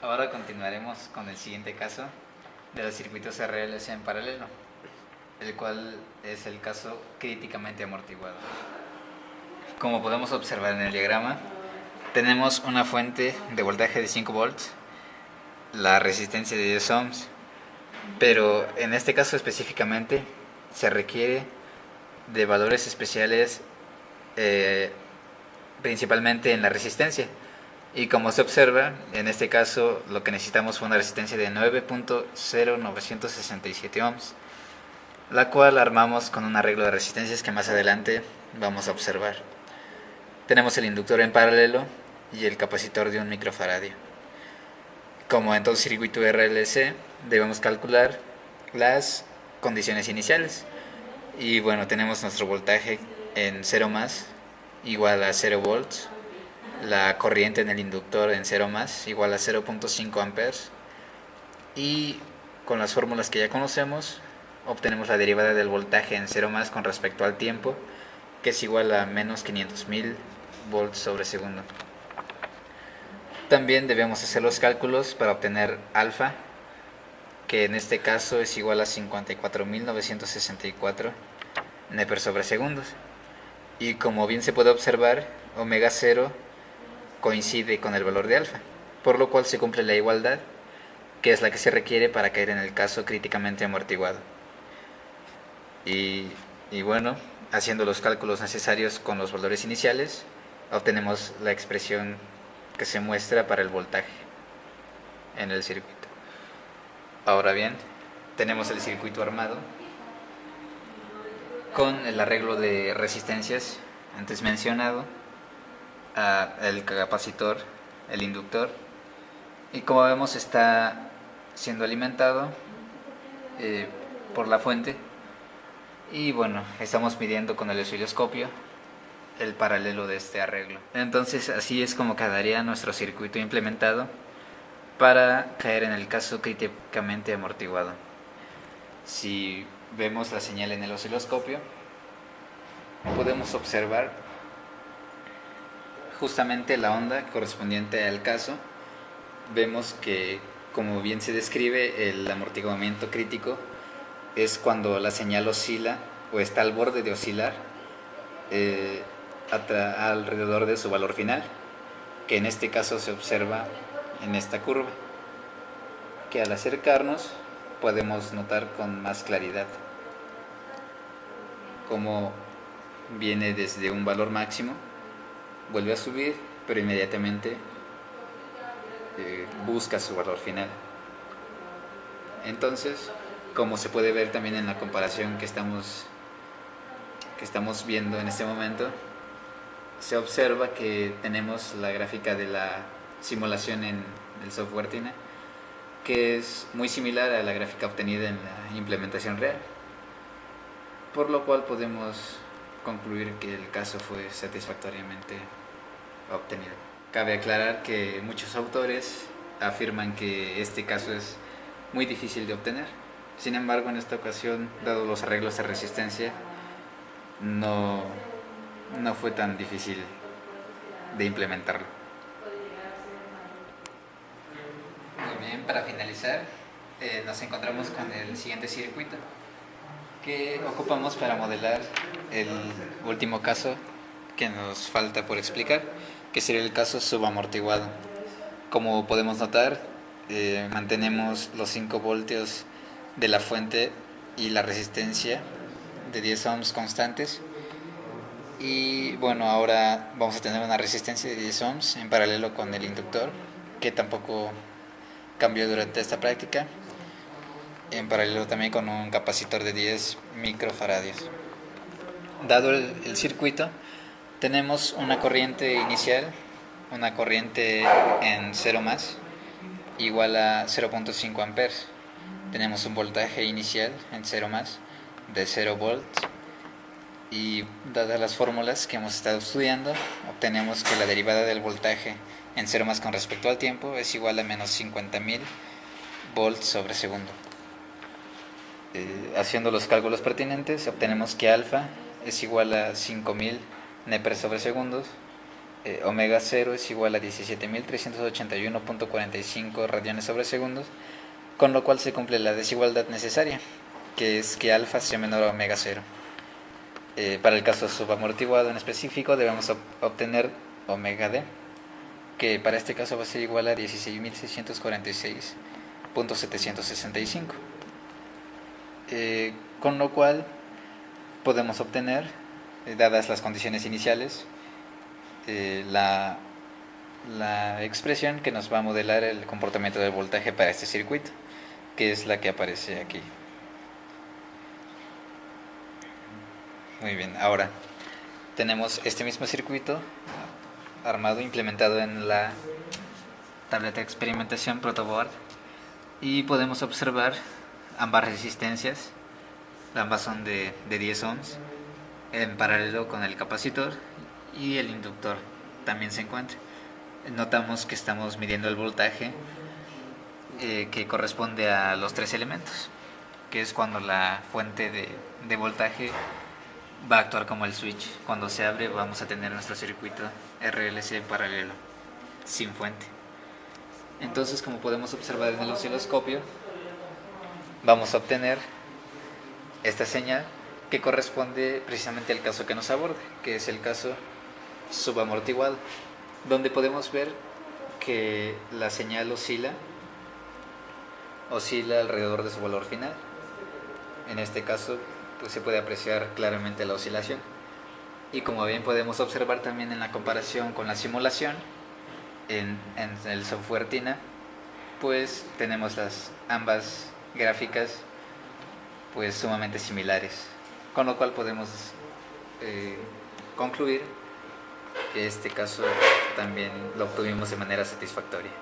Ahora continuaremos con el siguiente caso de los circuitos RLC en paralelo, el cual es el caso críticamente amortiguado. Como podemos observar en el diagrama, tenemos una fuente de voltaje de 5 volts, la resistencia de 10 ohms, pero en este caso específicamente se requiere de valores especiales, principalmente en la resistencia. Y como se observa, en este caso lo que necesitamos fue una resistencia de 9.0967 ohms, la cual armamos con un arreglo de resistencias que más adelante vamos a observar. Tenemos el inductor en paralelo y el capacitor de 1 microfaradio. Como en todo circuito RLC, debemos calcular las condiciones iniciales. Y bueno, tenemos nuestro voltaje en 0 más igual a 0 volts, la corriente en el inductor en 0 más igual a 0.5 amperes, y con las fórmulas que ya conocemos obtenemos la derivada del voltaje en 0 más con respecto al tiempo, que es igual a menos 500.000 volts sobre segundo. También debemos hacer los cálculos para obtener alfa, que en este caso es igual a 54.964 nepers sobre segundos. Y como bien se puede observar, omega 0 coincide con el valor de alfa, por lo cual se cumple la igualdad, que es la que se requiere para caer en el caso críticamente amortiguado. Y bueno, haciendo los cálculos necesarios con los valores iniciales, obtenemos la expresión que se muestra para el voltaje en el circuito. Ahora bien, tenemos el circuito armado con el arreglo de resistencias antes mencionado, el capacitor, el inductor, y como vemos está siendo alimentado por la fuente. Y bueno, estamos midiendo con el osciloscopio el paralelo de este arreglo. Entonces así es como quedaría nuestro circuito implementado para caer en el caso críticamente amortiguado. Si vemos la señal en el osciloscopio, podemos observar justamente la onda correspondiente al caso. Vemos que, como bien se describe, el amortiguamiento crítico es cuando la señal oscila o está al borde de oscilar alrededor de su valor final, que en este caso se observa en esta curva, que al acercarnos podemos notar con más claridad cómo viene desde un valor máximo, vuelve a subir, pero inmediatamente busca su valor final. Entonces, como se puede ver también en la comparación que estamos viendo en este momento, se observa que tenemos la gráfica de la simulación en el software TINA, que es muy similar a la gráfica obtenida en la implementación real, por lo cual podemos concluir que el caso fue satisfactoriamente obtenido. Cabe aclarar que muchos autores afirman que este caso es muy difícil de obtener. Sin embargo, en esta ocasión, dado los arreglos de resistencia, no fue tan difícil de implementarlo. Muy bien, para finalizar, nos encontramos con el siguiente circuito que ocupamos para modelar el último caso que nos falta por explicar, que sería el caso subamortiguado. Como podemos notar, mantenemos los 5 voltios de la fuente y la resistencia de 10 ohms constantes. Y bueno, ahora vamos a tener una resistencia de 10 ohms en paralelo con el inductor, que tampoco cambió durante esta práctica, en paralelo también con un capacitor de 10 microfaradios. Dado el circuito, tenemos una corriente inicial, una corriente en 0 más igual a 0.5 amperes. Tenemos un voltaje inicial en 0 más de 0 volts, y dadas las fórmulas que hemos estado estudiando, obtenemos que la derivada del voltaje en 0 más con respecto al tiempo es igual a menos 50.000 volts sobre segundo. Haciendo los cálculos pertinentes, obtenemos que alfa es igual a 5.000 nepers sobre segundos, omega 0 es igual a 17.381.45 radiones sobre segundos, con lo cual se cumple la desigualdad necesaria, que es que alfa sea menor a omega 0. Para el caso subamortiguado en específico debemos obtener omega d, que para este caso va a ser igual a 16.646.765, con lo cual podemos obtener, dadas las condiciones iniciales, la expresión que nos va a modelar el comportamiento del voltaje para este circuito, que es la que aparece aquí. Muy bien, ahora tenemos este mismo circuito armado, implementado en la tableta de experimentación protoboard, y podemos observar ambas resistencias. Ambas son de 10 ohms en paralelo con el capacitor, y el inductor también se encuentra. Notamos que estamos midiendo el voltaje que corresponde a los tres elementos, que es cuando la fuente de voltaje va a actuar como el switch. Cuando se abre vamos a tener nuestro circuito RLC en paralelo, sin fuente. Entonces, como podemos observar en el osciloscopio, vamos a obtener esta señal que corresponde precisamente al caso que nos aborda, que es el caso subamortiguado, donde podemos ver que la señal oscila alrededor de su valor final. En este caso, pues se puede apreciar claramente la oscilación, y como bien podemos observar también en la comparación con la simulación en el software Tina, pues tenemos ambas gráficas pues sumamente similares, con lo cual podemos concluir que este caso también lo obtuvimos de manera satisfactoria.